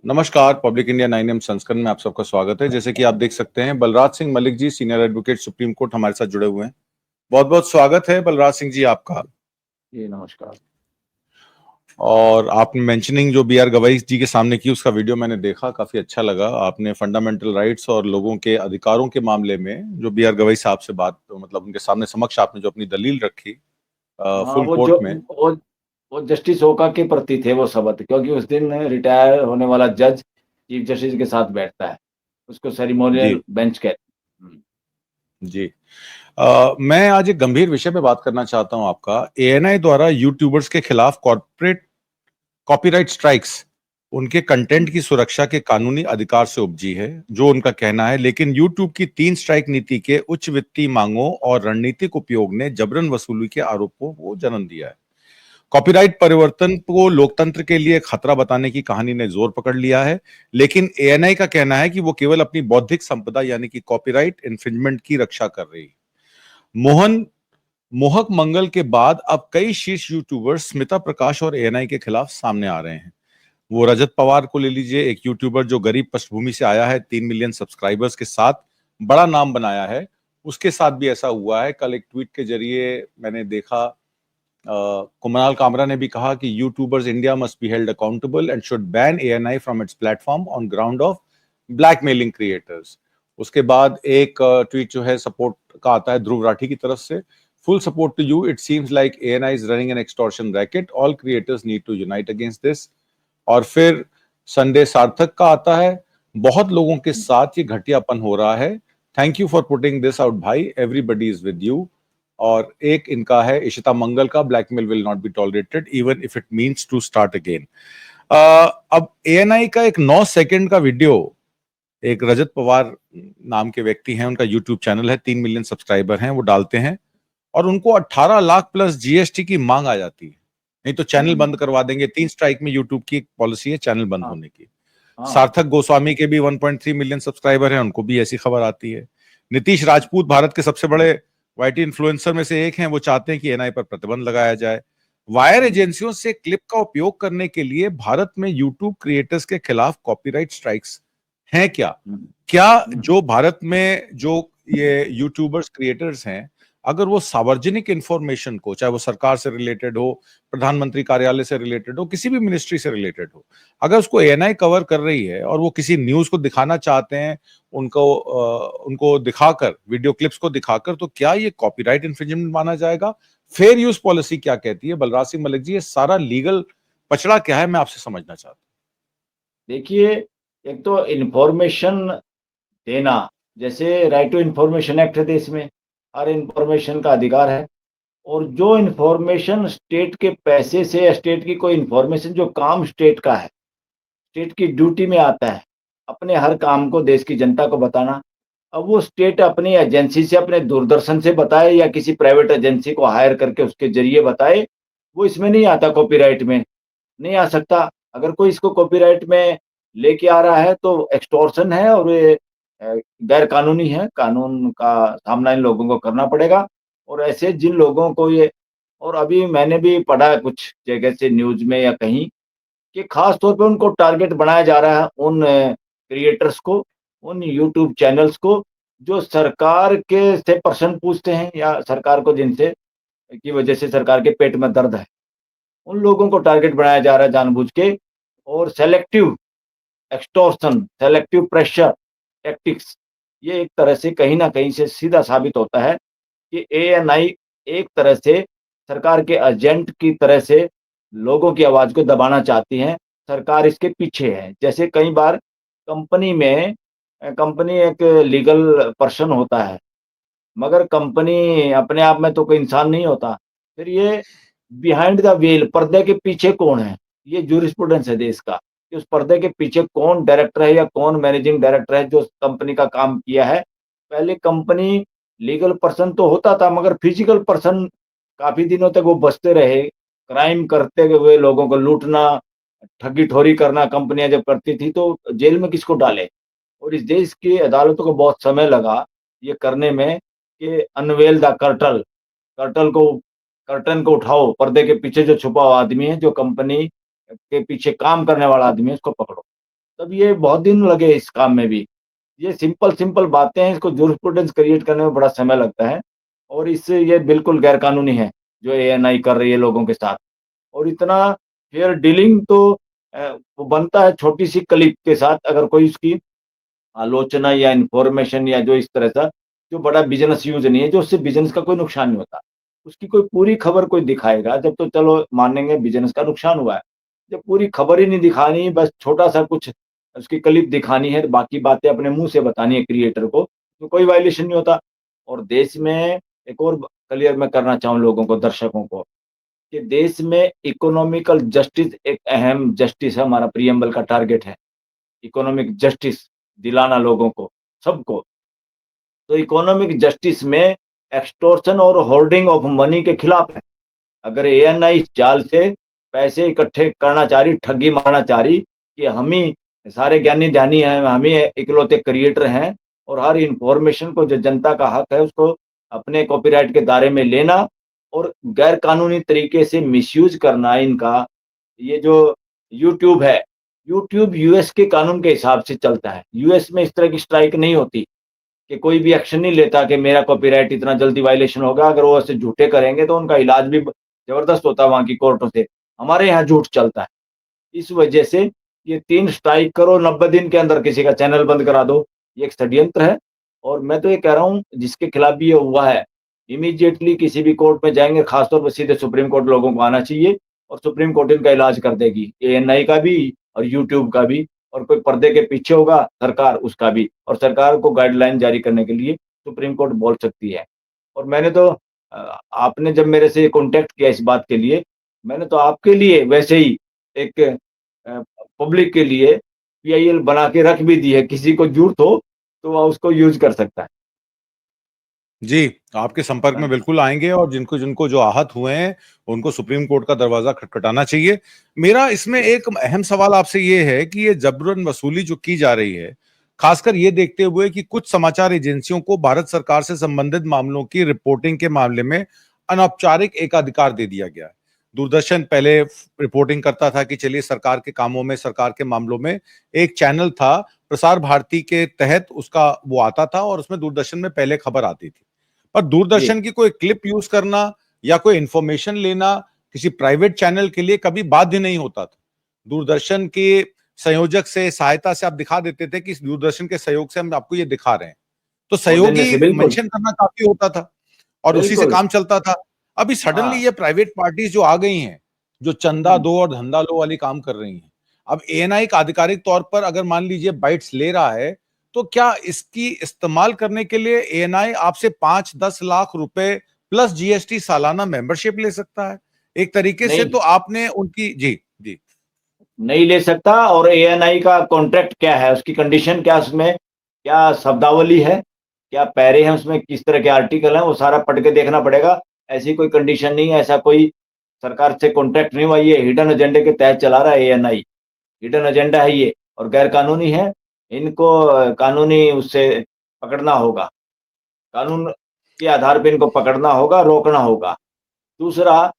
नमस्कार। Public India 9 AM संस्करण में आप सबका स्वागत है। जैसे कि आप देख सकते हैं, Balraj Singh Malik ji, senior advocate, supreme court, हमारे साथ जुड़े हुए हैं। बहुत बहुत स्वागत है बलराज सिंह जी आपका। जी नमस्कार। और आपने मेंशनिंग जो बी आर गवई जी के सामने की, उसका वीडियो मैंने देखा, काफी अच्छा लगा। आपने फंडामेंटल राइट्स और लोगों के अधिकारों के मामले में जो बी आर गवई साहब से बात, मतलब उनके सामने समक्ष आपने जो अपनी दलील रखी हाँ, फुल कोर्ट में। वो जस्टिस ओका के प्रति थे वो शब्द, क्योंकि उस दिन रिटायर होने वाला जज चीफ जस्टिस के साथ बैठता है, उसको सेरिमोनियल जी बेंच कहते हैं। जी। मैं आज एक गंभीर विषय पे बात करना चाहता हूं आपका। एएनआई द्वारा यूट्यूबर्स के खिलाफ कॉर्पोरेट कॉपीराइट स्ट्राइक्स उनके कंटेंट की सुरक्षा के कानूनी अधिकार से उपजी है, जो उनका कहना है। लेकिन यूट्यूब की 3 स्ट्राइक नीति के उच्च वित्तीय मांगों और रणनीतिक उपयोग ने जबरन वसूली के आरोपों को जन्म दिया है। कॉपीराइट परिवर्तन को लोकतंत्र के लिए खतरा बताने की कहानी ने जोर पकड़ लिया है। लेकिन एएनआई का कहना है कि वो केवल अपनी बौद्धिक संपदा यानी कि कॉपीराइट इन्फ्रिंजमेंट की रक्षा कर रही है। मोहन मोहक मंगल के बाद अब कई शीर्ष यूट्यूबर्स स्मिता प्रकाश और एएनआई के खिलाफ सामने आ रहे हैं। वो रजत पवार को ले लीजिए, एक यूट्यूबर जो गरीब पृष्ठभूमि से आया है, 3 मिलियन सब्सक्राइबर्स के साथ बड़ा नाम बनाया है। उसके साथ भी ऐसा हुआ है। कल एक ट्वीट के जरिए मैंने देखा, कुणाल कामरा ने भी कहा कि YouTubers India must be held accountable and should ban ANI from its platform on ground of blackmailing creators. उसके बाद एक ट्वीट जो है सपोर्ट का आता है ध्रुव राठी की तरफ से। Full support to you, it seems like ANI is running an extortion racket, all creators need to unite against this. और फिर संडे सार्थक का आता है, बहुत लोगों के साथ ये घटियापन हो रहा है, thank you for putting this out भाई, एवरीबडी इज विद यू। और एक इनका है इशिता मंगल का, blackmail will not be tolerated even if it means to start again. अब एएनआई का एक 9 सेकंड का वीडियो, एक रजत पवार नाम के व्यक्ति हैं, उनका यूट्यूब चैनल है, 3 मिलियन सब्सक्राइबर हैं, वो डालते हैं और उनको 18 लाख प्लस जीएसटी की मांग आ जाती है। नहीं तो चैनल बंद करवा देंगे। 3 स्ट्राइक में यूट्यूब की एक पॉलिसी है चैनल बंद हाँ होने की। हाँ। सार्थक गोस्वामी के भी 1.3 मिलियन सब्सक्राइबर हैं, उनको भी ऐसी खबर आती है। नीतीश राजपूत भारत के सबसे बड़े वाईटी इन्फ्लुएंसर में से एक हैं, वो चाहते हैं कि एनआई पर प्रतिबंध लगाया जाए। वायर एजेंसियों से क्लिप का उपयोग करने के लिए भारत में यूट्यूब क्रिएटर्स के खिलाफ कॉपीराइट स्ट्राइक्स हैं क्या? क्या जो भारत में जो ये यूट्यूबर्स क्रिएटर्स हैं, अगर वो सार्वजनिक इंफॉर्मेशन को, चाहे वो सरकार से रिलेटेड हो, प्रधानमंत्री कार्यालय से रिलेटेड हो, किसी भी मिनिस्ट्री से रिलेटेड हो, अगर उसको एएनआई कवर कर रही है और वो किसी न्यूज को दिखाना चाहते हैं, उनको दिखाकर, वीडियो क्लिप्स को दिखाकर, तो क्या ये कॉपीराइट इंफ्रिंजमेंट माना जाएगा? फेयर यूज पॉलिसी क्या कहती है? बलराज सिंह मलिक जी, ये सारा लीगल पचड़ा क्या है, मैं आपसे समझना चाहता देखिए, एक तो इन्फॉर्मेशन देना, जैसे राइट टू इन्फॉर्मेशन एक्ट है देश में, हर इन्फॉर्मेशन का अधिकार है। और जो इन्फॉर्मेशन स्टेट के पैसे से या स्टेट की कोई इन्फॉर्मेशन, जो काम स्टेट का है, स्टेट की ड्यूटी में आता है अपने हर काम को देश की जनता को बताना। अब वो स्टेट अपनी एजेंसी से, अपने दूरदर्शन से बताए या किसी प्राइवेट एजेंसी को हायर करके उसके जरिए बताए, वो इसमें नहीं आता, कॉपीराइट में नहीं आ सकता। अगर कोई इसको कॉपीराइट में लेके आ रहा है तो एक्सटॉर्शन है, और ये गैर कानूनी है। कानून का सामना इन लोगों को करना पड़ेगा। और ऐसे जिन लोगों को ये, और अभी मैंने भी पढ़ा है कुछ जगह से न्यूज में या कहीं, कि खास तौर पे उनको टारगेट बनाया जा रहा है, उन क्रिएटर्स को, उन यूट्यूब चैनल्स को, जो सरकार के से प्रश्न पूछते हैं या सरकार को जिनसे की वजह से सरकार के पेट में दर्द है, उन लोगों को टारगेट बनाया जा रहा है जानबूझ के। और selective extortion, selective pressure tactics, ये एक तरह से कहीं न कहीं से सीधा साबित होता है कि एएनआई एक तरह से सरकार के एजेंट की तरह से लोगों की आवाज़ को दबाना चाहती हैं। सरकार इसके पीछे है। जैसे कई बार कंपनी में कंपनी एक लीगल पर्सन होता है, मगर कंपनी अपने आप में तो कोई इंसान नहीं होता। फिर ये बिहाइंड द व्हील, पर्दे के पीछे कौन है? ये ज्यूरिस्प्रूडेंस है देश का, कि उस पर्दे के पीछे कौन डायरेक्टर है या कौन मैनेजिंग डायरेक्टर है जो कंपनी का काम किया है। पहले कंपनी लीगल पर्सन तो होता था, मगर फिजिकल पर्सन काफ़ी दिनों तक वो बचते रहे। क्राइम करते हुए लोगों को लूटना, ठगी-ठोरी करना कंपनियाँ जब करती थी, तो जेल में किसको डाले? और इस देश की अदालतों को बहुत समय लगा ये करने में, कि अनवेल द कर्टल, कर्टल को कर्टन को उठाओ, पर्दे के पीछे जो छुपा हुआ आदमी है, जो कंपनी के पीछे काम करने वाला आदमी है, उसको पकड़ो। तब ये बहुत दिन लगे इस काम में भी। ये सिंपल-सिंपल बातें हैं, इसको जूरिस्प्रूडेंस क्रिएट करने में बड़ा समय लगता है और इससे ये बिल्कुल गैर कानूनी है, जो एएनआई कर रही है लोगों के साथ। और इतना फेयर डीलिंग तो वो बनता है छोटी-सी क्लिप के साथ, अगर कोई उसकी आलोचना या इन्फॉर्मेशन या जो इस तरह का जो बड़ा बिज़नेस यूज़ नहीं है, जो उससे बिज़नेस का कोई नुकसान नहीं होता। उसकी कोई पूरी खबर कोई दिखाएगा जब तो चलो मानेंगे बिज़नेस का नुकसान हुआ है। जब पूरी खबर ही नहीं दिखानी, बस छोटा-सा कुछ उसकी क्लिप दिखानी है, बाकी बातें अपने मुँह से बतानी है क्रिएटर को, तो कोई वायलेशन नहीं होता। और देश में एक और क्लियर मैं करना चाहूँ लोगों को, दर्शकों को, कि देश में इकोनॉमिकल जस्टिस एक अहम जस्टिस है, हमारा प्रिएम्बल का टारगेट है। इकोनॉमिक जस्टिस दिलाना लोगों को, सबको। तो इकोनॉमिक जस्टिस में एक्सटॉर्शन और होर्डिंग ऑफ मनी के खिलाफ है। अगर एएनआई इस जाल से पैसे इकट्ठे करना चाह रही, ठगी मारना चाह रही कि हम ही सारे ज्ञानी-ध्यानी हैं, हम ही इकलौते क्रिएटर हैं और हर इन्फॉर्मेशन को जो जनता का हक है उसको अपने कॉपीराइट के दायरे में लेना और गैर कानूनी तरीके से मिसयूज़ करना इनका, ये जो यूट्यूब है, यूट्यूब यूएस के कानून के हिसाब से चलता है। यूएस में इस तरह की स्ट्राइक नहीं होती कि कोई भी एक्शन नहीं लेता कि मेरा कॉपीराइट इतना जल्दी वायलेशन होगा, अगर वो ऐसे झूठे करेंगे तो उनका इलाज भी ज़बरदस्त होता है वहाँ की कोर्टों से। हमारे यहाँ झूठ चलता है। इस वजह से ये 3 स्ट्राइक करो, 90 दिन के अंदर किसी का चैनल बंद करा दो, ये एक षड्यंत्र है। और मैं तो ये कह रहा हूँ जिसके खिलाफ भी ये हुआ है, इमीडिएटली किसी भी कोर्ट में जाएँगे, खासतौर पे सीधे सुप्रीम कोर्ट लोगों को आना चाहिए और सुप्रीम कोर्ट इनका इलाज कर देगी। एएनआई का भी और यूट्यूब का भी, और कोई पर्दे के पीछे होगा सरकार, उसका भी। और सरकार को गाइडलाइन जारी करने के लिए सुप्रीम कोर्ट बोल सकती है। और मैंने तो आपने जब मेरे से कॉन्टैक्ट किया इस बात के लिए, मैंने तो आपके लिए वैसे ही एक पब्लिक के लिए पीआईएल बना के रख भी दी है, किसी को ज़रूरत हो तो वह उसको यूज़ कर सकता है। जी, आपके संपर्क में हाँ, बिल्कुल आएँगे और जिनको जिनको जो आहत हुए हैं, उनको सुप्रीम कोर्ट का दरवाज़ा खटखटाना चाहिए। मेरा इसमें जी, एक अहम सवाल आपसे ये है कि ये जबरन वसूली जो की जा रही है, खासकर ये देखते हुए कि कुछ समाचार एजेंसियों को भारत सरकार से संबंधित मामलों की रिपोर्टिंग के मामले में अनौपचारिक एकाधिकार दे दिया गया है। दूरदर्शन पहले रिपोर्टिंग करता था कि चलिए सरकार के कामों में, सरकार के मामलों में, एक चैनल था, प्रसार भारती के तहत उसका वो आता था और उसमें दूरदर्शन में पहले खबर आती थी। पर जी, दूरदर्शन की कोई क्लिप यूज़ करना या कोई इन्फॉर्मेशन लेना किसी प्राइवेट चैनल के लिए कभी बाध्य नहीं होता था। दूरदर्शन के संयोजक से, सहायता से आप दिखा देते थे कि इस दूरदर्शन के सहयोग से हम आपको ये दिखा रहे हैं। तो सौजन्य सहयोगी से बिल्कुल, मेंशन करना काफ़ी होता था और उसी से बिल्कुल। काम चलता था। अभी सडनली हाँ, ये प्राइवेट पार्टीज़ जो आ गई हैं, जो चंदा हुँ, दो और धंधा लो वाली काम कर रही हैं। अब एएनआई का आधिकारिक तौर पर अगर मान लीजिए बाइट्स ले रहा है, तो क्या इसकी इस्तेमाल करने के लिए एएनआई आपसे 5-10 लाख रुपए प्लस जीएसटी सालाना मेंबरशिप ले सकता है? एक तरीके से नहीं, तो आपने उनकी जी, जी। नहीं ले सकता। और एएनआई का कॉन्ट्रैक्ट क्या है? उसकी कंडीशन क्या है उसमें? क्या शब्दावली है? क्या पैरे हैं उसमें? किस तरह के आर्टिकल हैं? वो सारा पढ़ के देखना पड़ेगा। ऐसी कोई कंडीशन नहीं है, ऐसा कोई सरकार से कॉन्ट्रैक्ट नहीं हुआ, ये हिडन एजेंडे के तहत चला रहा है एएनआई। हिडन एजेंडा है ये और गैर कानूनी है। इनको कानूनी उससे पकड़ना होगा। कानून के आधार पे इनको पकड़ना होगा, रोकना होगा। दूसरा,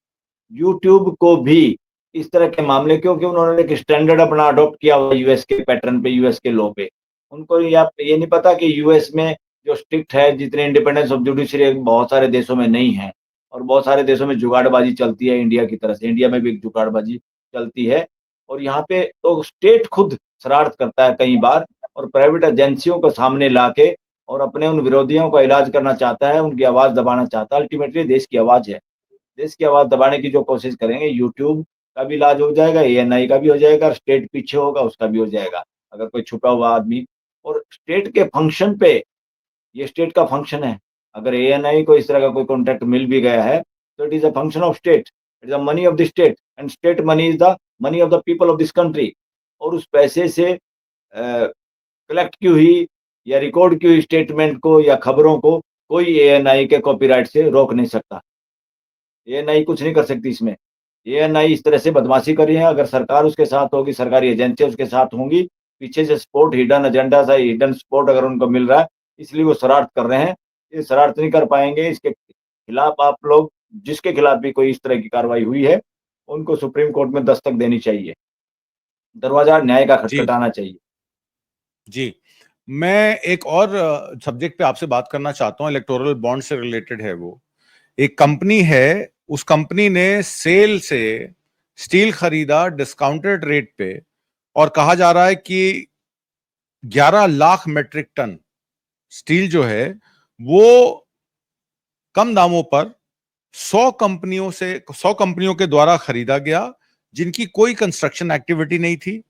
यूट्यूब को भी इस तरह के मामले, क्योंकि उन्होंने एक स्टैंडर्ड अपना अडॉप्ट किया हुआ है यूएस के पैटर्न पे, यूएस के लॉ पे। उनको ये नहीं पता कि यूएस में जो स्ट्रिक्ट है, जितने इंडिपेंडेंस ऑफ जुडिशरी बहुत सारे देशों में नहीं है और बहुत सारे देशों में जुगाड़बाजी चलती है इंडिया की तरह से। इंडिया में भी एक जुगाड़बाजी चलती है और यहाँ पे तो स्टेट खुद शरारत करता है कई बार और प्राइवेट एजेंसियों को सामने लाके और अपने उन विरोधियों का इलाज करना चाहता है, उनकी आवाज़ दबाना चाहता है। अल्टीमेटली देश की आवाज़ है। देश की आवाज़ दबाने की जो कोशिश करेंगे, यूट्यूब का भी इलाज हो जाएगा, एएनआई का भी हो जाएगा, स्टेट पीछे होगा उसका भी हो जाएगा, अगर कोई छुपा हुआ आदमी। और स्टेट के फंक्शन पे, ये स्टेट का फंक्शन है। अगर एएनआई को इस तरह का कोई कॉन्ट्रैक्ट मिल भी गया है, तो it is a function of state, it is a money of the state and state money is the money of the people of this country. और उस पैसे से कलेक्ट की हुई या रिकॉर्ड की हुई स्टेटमेंट को या खबरों को कोई एएनआई के कॉपीराइट से रोक नहीं सकता। एएनआई कुछ नहीं कर सकती इसमें। एएनआई इस तरह से बदमाशी कर रही है, अगर सरकार उसके साथ होगी, सरकारी एजेंसियाँ उसके साथ होंगी, पीछे से सपोर्ट, हिडन एजेंडा सा हिडन सपोर्ट अगर उनको मिल रहा है, इसलिए वो शरारत कर रहे हैं। ये शरारत नहीं कर पाएँगे, इसके खिलाफ आप लोग, जिसके खिलाफ भी कोई इस तरह की कार्रवाई हुई है, उनको सुप्रीम कोर्ट में दस्तक देनी चाहिए। दरवाज़ा न्याय का जी। खटखटाना चाहिए। जी। मैं एक और सब्जेक्ट पे आपसे बात करना चाहता हूँ, इलेक्टोरल बॉन्ड से रिलेटेड है वो। एक कंपनी है, उस कंपनी ने सेल से स्टील खरीदा डिस्काउंटेड रेट पे, और कहा जा रहा है कि 11 लाख मेट्रिक टन स्टील जो है वो कम दामों पर 100 कंपनियों के द्वारा खरीदा गया, जिनकी कोई कंस्ट्रक्शन एक्टिविटी नहीं थी,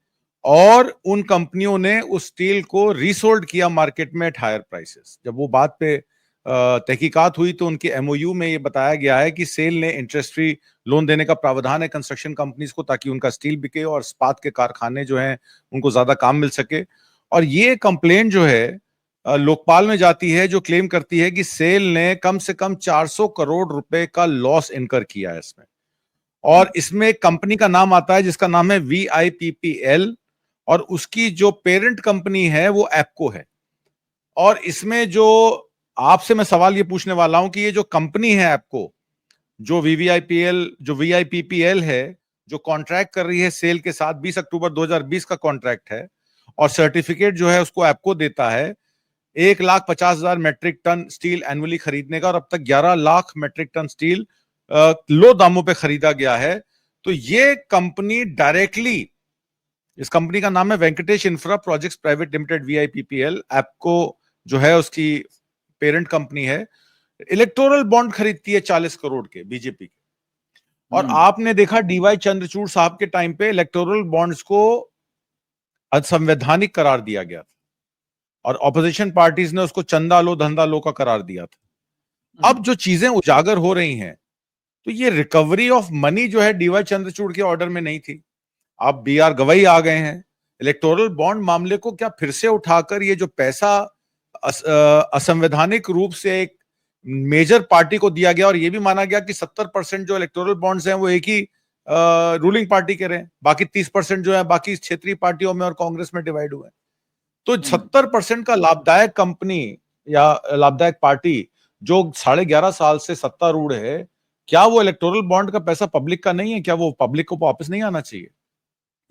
और उन कंपनियों ने उस स्टील को रीसोल्ड किया मार्केट में एट हायर प्राइसेस। जब वो बात पे तहकीकात हुई तो उनके एमओयू में ये बताया गया है कि सेल ने इंटरेस्ट फ्री लोन देने का प्रावधान है कंस्ट्रक्शन कंपनीज को, ताकि उनका स्टील बिके और इस्पात के कारखाने जो हैं उनको ज्यादा काम मिल सके। और ये कंप्लेंट जो है लोकपाल में जाती है, जो क्लेम करती है कि सेल ने कम से कम 400 करोड़ रुपए का लॉस इनकर किया है इसमें। और इसमें एक कंपनी का नाम आता है जिसका नाम है VIPPL, और उसकी जो पेरेंट कंपनी है वो एप्को है। और इसमें जो आपसे मैं सवाल ये पूछने वाला हूं कि ये जो कंपनी है एप्को, जो VIPPL है, जो कॉन्ट्रैक्ट कर रही है सेल के साथ, 20 अक्टूबर 2020 का कॉन्ट्रैक्ट है, और सर्टिफिकेट जो है उसको एप्को देता है 1,50,000 मेट्रिक टन स्टील एनुअली खरीदने का, और अब तक 11 लाख मेट्रिक टन स्टील लो दामों पे खरीदा गया है। तो ये कंपनी डायरेक्टली, इस कंपनी का नाम है Venkatesh infra projects private limited VIPPL, APCO जो है उसकी पेरेंट कंपनी है, इलेक्टोरल बॉन्ड खरीदती है 40 करोड़ के बीजेपी के। और आपने देखा DY चंद्रचूड़ साहब के टाइम पे इलेक्टोरल बॉन्ड्स को असंवैधानिक करार दिया गया था, और ऑपोजिशन पार्टीज ने उसको चंदा लो धंधा लो का करार दिया था। अब जो चीजें उजागर हो रही हैं, तो ये रिकवरी ऑफ मनी जो है DY चंद्रचूड़ के ऑर्डर में नहीं थी। अब BR गवई आ गए हैं, इलेक्टोरल बॉन्ड मामले को क्या फिर से उठाकर ये जो पैसा असंवैधानिक रूप से एक मेजर पार्टी को दिया गया, और ये भी माना गया कि 70% जो इलेक्टोरल बॉन्ड्स हैं वो एक ही रूलिंग पार्टी के रहे, बाकी 30% जो है बाकी क्षेत्रीय पार्टियों में और कांग्रेस में डिवाइड हुए। तो 70% का लाभदायक कंपनी या लाभदायक पार्टी जो 11.5 साल से सत्तारूढ़ है, क्या वो इलेक्टोरल बॉन्ड का पैसा पब्लिक का नहीं है? क्या वो पब्लिक को वापस नहीं आना चाहिए?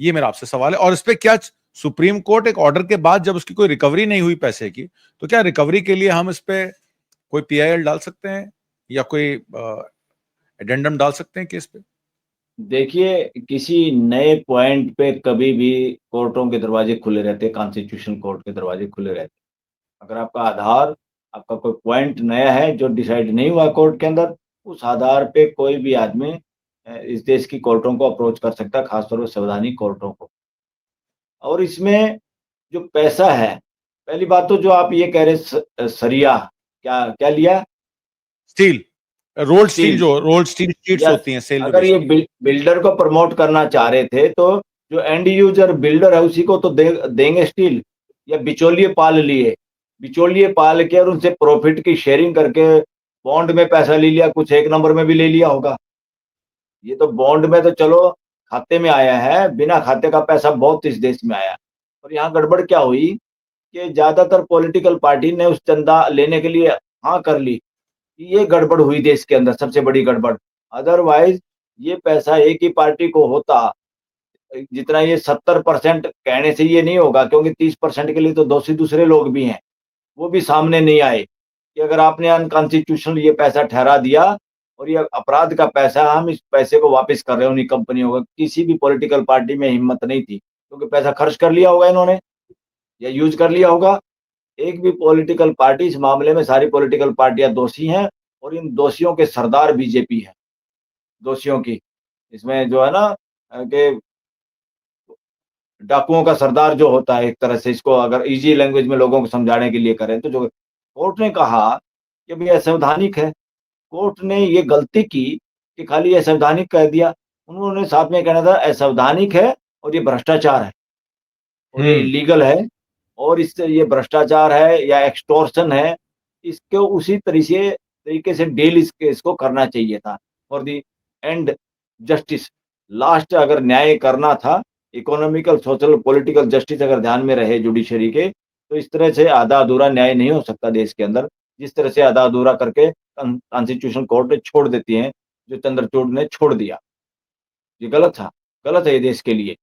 ये मेरा आपसे सवाल है। और इस पे क्या सुप्रीम कोर्ट एक ऑर्डर के बाद जब उसकी कोई रिकवरी नहीं हुई पैसे की, तो क्या रिकवरी के लिए हम इस पे कोई PIL डाल सकते हैं या कोई एडेंडम डाल सकते हैं केस पे? देखिए, किसी नए पॉइंट पे कभी भी कोर्टों के दरवाजे खुले रहते हैं, कॉन्स्टिट्यूशन कोर्ट के दरवाजे खुले रहते हैं। अगर आपका आधार, आपका कोई पॉइंट नया है जो डिसाइड नहीं हुआ कोर्ट के अंदर, उस आधार पे कोई भी आदमी इस देश की कोर्टों को अप्रोच कर सकता है, खासतौर पर संवैधानिक कोर्टों को। और इसमें जो पैसा है, पहली बात तो जो आप ये कह रहे सरिया, क्या क्या लिया? Steel, steel. Rolled steel sheets yes, होती हैं सेल में अगर ये बेचते हैं। बिल्डर को प्रमोट करना चाह रहे थे तो जो एंड यूजर बिल्डर है उसी को तो देंगे स्टील, या बिचौलिए पाल लिए, बिचौलिए पाल के और उनसे प्रॉफिट की शेयरिंग करके बॉन्ड में पैसा ले लिया, कुछ एक नंबर में भी ले लिया होगा। ये तो बॉन्ड में तो चलो खाते में आया है, बिना खाते का पैसा बहुत इस देश में आया। और यहाँ गड़बड़ क्या हुई कि ज्यादातर पॉलिटिकल पार्टी ने उस चंदा लेने के लिए हाँ कर ली। ये गड़बड़ हुई देश के अंदर, सबसे बड़ी गड़बड़। अदरवाइज ये पैसा एक ही पार्टी को होता, जितना ये 70% कहने से ये नहीं होगा, क्योंकि 30% के लिए तो दोषी दूसरे लोग भी हैं, वो भी सामने नहीं आए कि अगर आपने अनकॉन्स्टिट्यूशनल ये पैसा ठहरा दिया और ये अपराध का पैसा, हम इस पैसे को वापस कर रहे हैं उन्हीं कंपनियों को। किसी भी पॉलिटिकल पार्टी में हिम्मत नहीं थी, क्योंकि पैसा खर्च कर लिया होगा इन्होंने या यूज कर लिया होगा। एक भी पॉलिटिकल पार्टी इस मामले में, सारी पॉलिटिकल पार्टियां दोषी हैं, और इन दोषियों के सरदार बीजेपी है। दोषियों की इसमें जो है ना कि डाकुओं का सरदार जो होता है, एक तरह से इसको अगर इजी लैंग्वेज में लोगों को समझाने के लिए करें तो, जो कोर्ट ने कहा कि भाई असंवैधानिक है, कोर्ट ने ये गलती की कि खाली असंवैधानिक कह दिया। उन्होंने साथ में कहना था असंवैधानिक है और ये भ्रष्टाचार है और ये हम्म। इलीगल है और इससे ये भ्रष्टाचार है या एक्सटॉर्शन है, इसको उसी तरीके से डील इसको करना चाहिए था। For the end justice, last अगर न्याय करना था, इकोनॉमिकल सोशल पॉलिटिकल जस्टिस अगर ध्यान में रहे जुडिशरी के, तो इस तरह से आधा अधूरा न्याय नहीं हो सकता देश के अंदर, जिस तरह से आधा अधूरा करके कॉन्स्टिट्यूशन कोर्ट छोड़ देती है, जो चंद्रचूड़ ने छोड़ दिया। ये गलत था, गलत है ये देश के लिए।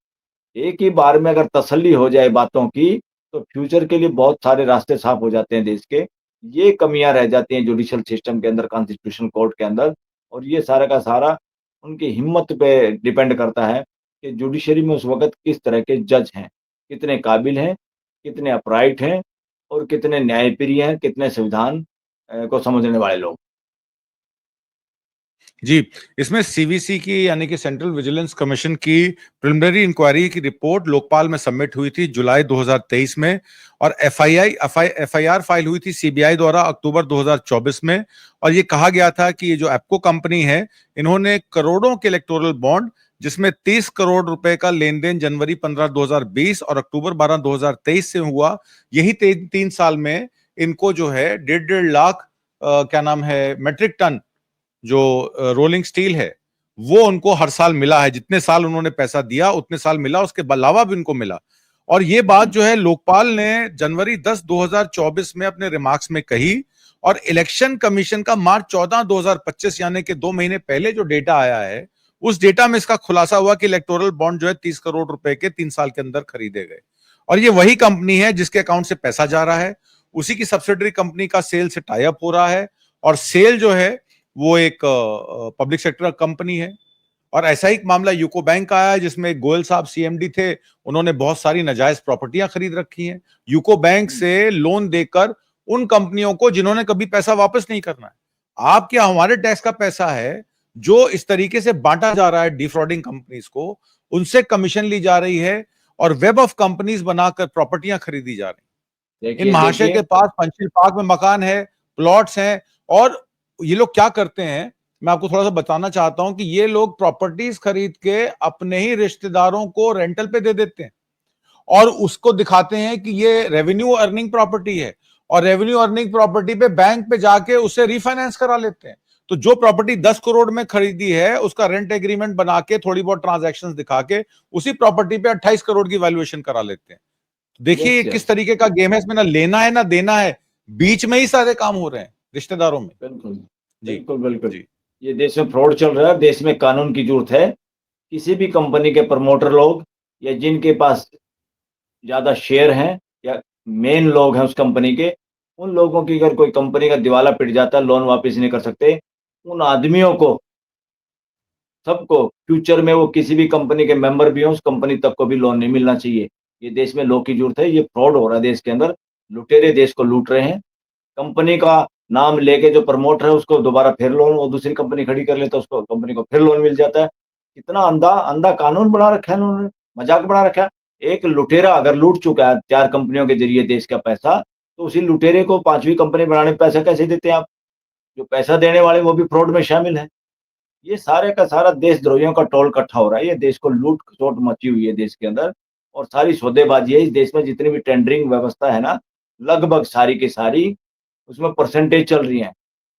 एक ही बार में अगर तसल्ली हो जाए बातों की, तो फ्यूचर के लिए बहुत सारे रास्ते साफ हो जाते हैं देश के। ये कमियाँ रह जाती हैं जुडिशियल सिस्टम के अंदर, कॉन्स्टिट्यूशन कोर्ट के अंदर, और ये सारा का सारा उनकी हिम्मत पे डिपेंड करता है कि जुडिशरी में उस वक़्त किस तरह के जज हैं, कितने काबिल हैं, कितने अपराइट हैं और कितने न्यायप्रिय हैं, कितने संविधान को समझने वाले लोग। जी, इसमें सीवीसी की यानी कि सेंट्रल विजिलेंस कमीशन की प्रिलिमिनरी इंक्वायरी की रिपोर्ट लोकपाल में सबमिट हुई थी जुलाई 2023 में, और एफआईआर फाइल हुई थी सीबीआई द्वारा अक्टूबर 2024 में। और ये कहा गया था कि ये जो एप्को कंपनी है, इन्होंने करोड़ों के इलेक्टोरल बॉन्ड, जिसमें 30 करोड़ रुपए का लेन देन जनवरी 15 2020 और अक्टूबर 12 2023 से हुआ, यही 3 साल में इनको जो है 1.5 लाख क्या नाम है मेट्रिक टन जो रोलिंग स्टील है, वो उनको हर साल मिला है। जितने साल उन्होंने पैसा दिया उतने साल मिला, उसके अलावा भी उनको मिला। और ये बात जो है लोकपाल ने जनवरी 10 2024 में अपने रिमार्क्स में कही, और इलेक्शन कमीशन का मार्च 14 2025 यानी कि 2 महीने पहले जो डेटा आया है, उस डेटा में इसका खुलासा हुआ कि इलेक्टोरल बॉन्ड जो है 30 करोड़ रुपए के 3 साल के अंदर खरीदे गए। और ये वही कंपनी है जिसके अकाउंट से पैसा जा रहा है, उसी की सब्सिडरी कंपनी का सेल से टाई अप हो रहा है, और सेल जो है वो एक पब्लिक सेक्टर कंपनी है। और ऐसा ही एक मामला यूको बैंक का आया है, जिसमें गोयल साहब सीएमडी थे, उन्होंने बहुत सारी नाजायज प्रॉपर्टियां खरीद रखी हैं यूको बैंक से लोन देकर, उन कंपनियों को जिन्होंने कभी पैसा वापस नहीं करना है। आपके हमारे टैक्स का पैसा है जो इस तरीके से बांटा जा रहा है डिफ्रॉडिंग कंपनीज को, उनसे कमीशन ली जा रही है और वेब ऑफ कंपनीज बनाकर प्रॉपर्टियां खरीदी जा रही हैं। इन देखिए महाशय देखिए के पास पंचशील पार्क में मकान है, प्लॉट्स हैं, और ये लोग क्या करते हैं, मैं आपको थोड़ा सा बताना चाहता हूं कि ये लोग प्रॉपर्टीज खरीद के अपने ही रिश्तेदारों को रेंटल पे दे देते हैं, और उसको दिखाते हैं कि ये रेवेन्यू अर्निंग प्रॉपर्टी है, और रेवेन्यू अर्निंग प्रॉपर्टी पे बैंक पे जाके उसे रिफाइनेंस करा लेते हैं। तो जो प्रॉपर्टी 10 करोड़ में खरीदी है, उसका रेंट एग्रीमेंट बना के थोड़ी बहुत ट्रांजैक्शंस दिखा के उसी प्रॉपर्टी पे 28 करोड़ की वैल्यूएशन करा लेते हैं। देखिए यस, ये यस। किस तरीके का गेम है, इसमें ना लेना है ना देना है, बीच में ही सारे काम हो रहे हैं रिश्तेदारों में। बिल्कुल, जी, बिल्कुल, बिल्कुल। जी, ये देश में फ्रॉड चल रहा है, देश में कानून की ज़रूरत है। किसी भी कंपनी के प्रमोटर लोग या जिनके पास ज़्यादा शेयर हैं या मेन लोग हैं उस कंपनी के, उन लोगों की अगर कोई कंपनी का दिवाला पिट जाता है, लोन वापस नहीं कर सकते, उन आदमियों को, सबको फ्यूचर में वो किसी भी कंपनी के मेंबर भी हों, उस कंपनी तक को भी लोन नहीं मिलना चाहिए। ये देश में लॉ की ज़रूरत है, ये फ्रॉड हो रहा है देश के अंदर, लुटेरे देश को लूट रहे हैं। कंपनी का नाम लेके जो प्रमोटर है उसको दोबारा फिर लोन, वो दूसरी कंपनी खड़ी कर लेता है, उसको कंपनी को फिर लोन मिल जाता है। कितना अंधा अंधा कानून बना रखा है इन्होंने, मज़ाक बना रखा है। एक लुटेरा अगर लूट चुका है 4 कंपनियों के ज़रिए देश का पैसा, तो उसी लुटेरे को 5वीं कंपनी बनाने में पैसा कैसे देते हैं आप? जो पैसा देने वाले वो भी फ्रॉड में शामिल हैं। ये सारे का सारा देशद्रोहियों का टोल इकट्ठा हो रहा है। ये देश को लूट-खसोट मची हुई है देश के अंदर, और सारी सौदेबाज़ी है इस देश में, जितनी भी टेंडरिंग व्यवस्था है ना, लगभग सारी की सारी उसमें परसेंटेज चल रही हैं।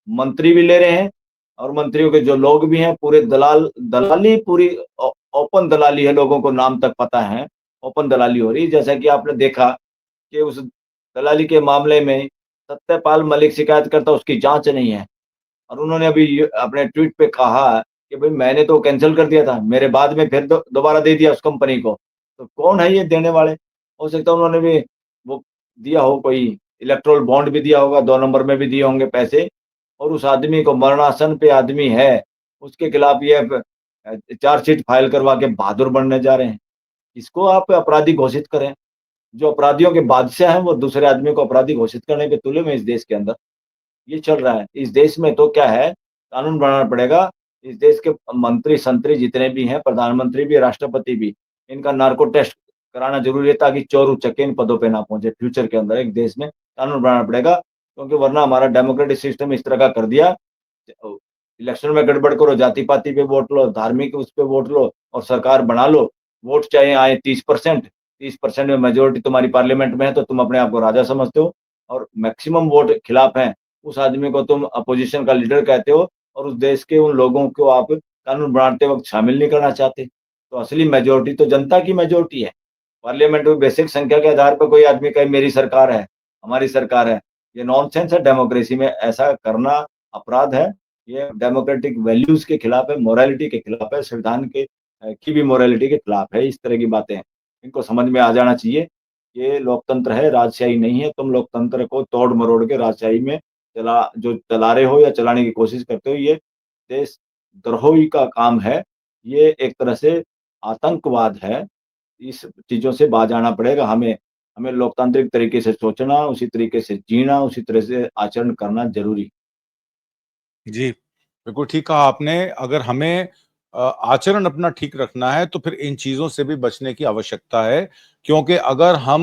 मंत्री भी ले रहे हैं, और मंत्रियों के जो लोग भी हैं पूरे दलाली पूरी ओपन दलाली है, लोगों को नाम तक पता है, ओपन दलाली हो रही है। जैसा कि आपने देखा कि उस दलाली के मामले में सत्यपाल मलिक शिकायत करता, उसकी जाँच नहीं है। और उन्होंने अभी ये अपने ट्वीट पे कहा कि भई मैंने तो कैंसल कर दिया था, मेरे बाद में फिर दोबारा दे दिया उस कंपनी को। तो कौन है ये देने वाले? हो सकता है उन्होंने भी वो दिया हो, कोई इलेक्टोरल बॉन्ड भी दिया होगा, 2 नंबर में भी दिए होंगे पैसे, और उस आदमी को, मरणासन पे आदमी है, उसके खिलाफ ये चार्जशीट फाइल करवा के बहादुर बनने जा रहे हैं। इसको आप अपराधी घोषित करें। जो अपराधियों के बादशाह हैं, वो दूसरे आदमी को अपराधी घोषित करने के तुल्य में इस देश के अंदर। ये चल रहा है। इस देश में तो क्या है, कानून बनाना पड़ेगा। इस देश के मंत्री-संतरी जितने भी हैं, प्रधानमंत्री भी, राष्ट्रपति भी, इनका नार्को टेस्ट कराना ज़रूरी है, ताकि चोर-उचक्के इन पदों पे ना पहुँचे फ्यूचर के अंदर। एक देश में कानून बनाना पड़ेगा, क्योंकि वरना हमारा डेमोक्रेटिक सिस्टम इस तरह का कर दिया, इलेक्शन में गड़बड़ करो, जाति-पाति पे वोट लो, धार्मिक उस पे वोट लो और सरकार बना लो। वोट चाहे आए 30%, 30% में मेजॉरिटी तुम्हारी पार्लियामेंट में है, तो तुम अपने आप को राजा समझते हो, और मैक्सिमम वोट खिलाफ हैं, उस आदमी को तुम अपोजिशन का लीडर कहते हो, और उस देश के उन लोगों को आप कानून बनाते वक़्त शामिल नहीं करना चाहते। तो असली मेजॉरिटी तो जनता की मेजॉरिटी है। पार्लियामेंट में बेसिक संख्या के आधार पर कोई आदमी कहे मेरी सरकार है, हमारी सरकार है, ये नॉनसेंस है। डेमोक्रेसी में ऐसा करना अपराध है। ये डेमोक्रेटिक वैल्यूज़ के खिलाफ है, मोरालिटी के खिलाफ है, संविधान के की भी मोरालिटी के खिलाफ है। इस तरह की बातें हैं, इनको समझ में आ जाना चाहिए। ये लोकतंत्र है, राजशाही नहीं है। तुम लोकतंत्र को तोड़ मरोड़ के राजशाही में चला रहे हो या चलाने की कोशिश करते हो, ये देशद्रोही का काम है। ये एक तरह से आतंकवाद है। इस चीज़ों से बाज आना पड़ेगा हमें। हमें लोकतांत्रिक तरीके से सोचना, उसी तरीके से जीना, उसी तरह से आचरण करना ज़रूरी। जी, बिल्कुल ठीक कहा आपने। अगर हमें आचरण अपना ठीक रखना है, तो फिर इन चीज़ों से भी बचने की आवश्यकता है, क्योंकि अगर हम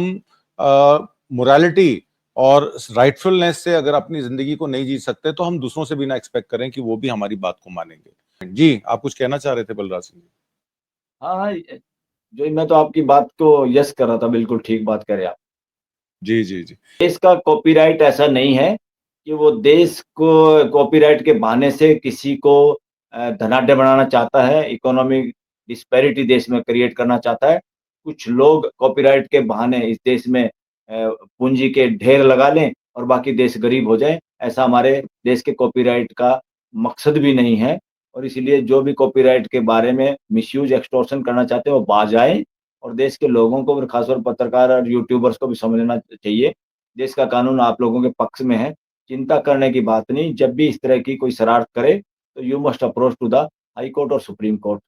मोरालिटी और राइटफुलनेस से अगर अपनी ज़िंदगी को नहीं जी सकते, तो हम दूसरों से भी ना एक्सपेक्ट करें कि वो भी हमारी बात को मानेंगे। जी, आप कुछ कहना चाह रहे थे बलराज सिंह जी? हाँ, हाँ, जो मैं तो आपकी बात को यस कर रहा था, बिल्कुल ठीक बात कह रहे आप। जी, जी, जी। देश का कॉपीराइट ऐसा नहीं है कि वो देश को कॉपीराइट के बहाने से किसी को धनाढ्य बनाना चाहता है, इकोनॉमिक डिस्पैरिटी देश में क्रिएट करना चाहता है। कुछ लोग कॉपीराइट के बहाने इस देश में पूँजी के ढेर लगा लें और बाकी देश गरीब हो जाए, ऐसा हमारे देश के कॉपीराइट का मकसद भी नहीं है। और इसीलिए जो भी कॉपीराइट के बारे में मिसयूज़, एक्सटॉर्शन करना चाहते हैं, वो बाज़ आएँ और देश के लोगों को और खासतौर पर पत्रकार और यूट्यूबर्स को भी समझना चाहिए, देश का कानून आप लोगों के पक्ष में है। चिंता करने की बात नहीं, जब भी इस तरह की कोई शरारत करे, तो you must approach to the high court और सुप्रीम कोर्ट।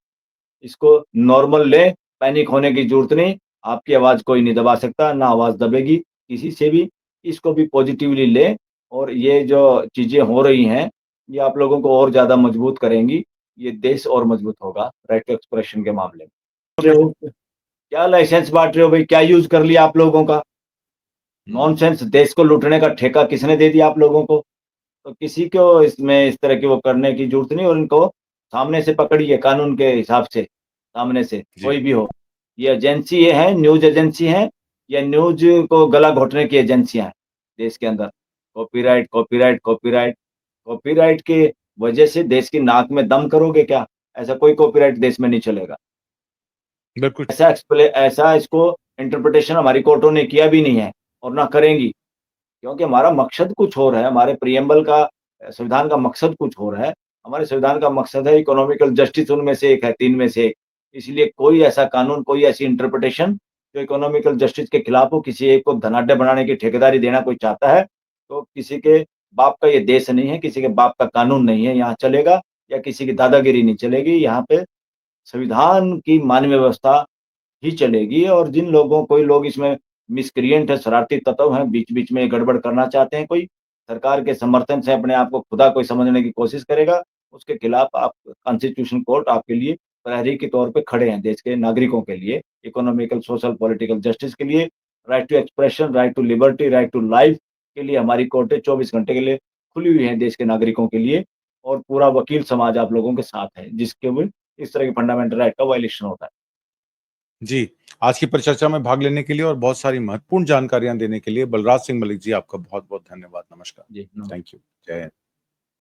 इसको नॉर्मल लें, पैनिक होने की ज़रूरत नहीं। आपकी आवाज़ कोई नहीं दबा सकता, ना आवाज़ दबेगी किसी से भी। इसको भी पॉज़िटिवली लें और ये जो चीज़ें हो रही हैं, ये आप लोगों को और ज़्यादा मजबूत करेंगी। ये देश और मजबूत होगा राइट टू एक्सप्रेशन के मामले में। क्या लाइसेंस बाँट रहे हो भई? क्या यूज़ कर लिया आप लोगों का? नॉनसेंस, देश को लूटने का ठेका किसने दे दिया आप लोगों को? तो किसी को इसमें इस तरह की वो करने की ज़रूरत नहीं और इनको सामने से पकड़िए कानून के हिसाब से, सामने से, जी, कोई भी हो। ये एजेंसी ये है, न्यूज़ एजेंसी है या न्यूज़ को गला घोंटने की एजेंसियाँ हैं देश के अंदर। कॉपीराइट, कॉपीराइट, कॉपीराइट, कॉपीराइट की वजह से देश की नाक में दम करोगे क्या? ऐसा कोई कॉपीराइट देश में नहीं चलेगा। बिल्कुल। ऐसा इसको इंटरप्रिटेशन हमारी कोर्टों ने किया भी नहीं है और ना करेंगी। क्योंकि हमारा मकसद कुछ और है, हमारे प्रिएम्बल का संविधान का मकसद कुछ और है। हमारे संविधान का मकसद है इकोनॉमिकल जस्टिस उनमें से एक है, 3 में से एक। इसलिए कोई ऐसा कानून, कोई ऐसी इंटरप्रिटेशन जो इकोनॉमिकल जस्टिस के खिलाफ हो, किसी एक को धनाढ्य बनाने की ठेकेदारी देना कोई चाहता है, तो किसी के बाप का ये देश नहीं है, किसी के बाप का कानून नहीं है यहाँ चलेगा या किसी की दादागिरी नहीं चलेगी। यहाँ पे संविधान की मानवीय व्यवस्था ही चलेगी और जिन लोगों कोई लोग इसमें मिसक्रिएंट है, शरारती तत्व हैं, बीच-बीच में गड़बड़ करना चाहते हैं कोई, सरकार के समर्थन से अपने आप को खुदा कोई समझने की कोशिश करेगा, उसके खिलाफ आप कॉन्स्टिट्यूशन कोर्ट आपके लिए प्रहरी के तौर पे खड़े हैं देश के नागरिकों के लिए, इकोनॉमिकल, सोशल, पॉलिटिकल जस्टिस के लिए, right to expression, right to liberty, right to life के लिए हमारी कोर्टें 24 घंटे के लिए खुली हुई हैं देश के नागरिकों के लिए और पूरा वकील समाज आप लोगों के साथ है, जिसके भी इस तरह के फंडामेंटल राइट का वायलेशन होता है। जी, आज की परिचर्चा में भाग लेने के लिए और बहुत सारी महत्वपूर्ण जानकारियाँ देने के लिए बलराज सिंह मलिक जी, आपका बहुत-बहुत धन्यवाद। नमस्कार। जी, नमस्कार। Thank you. जय हिंद।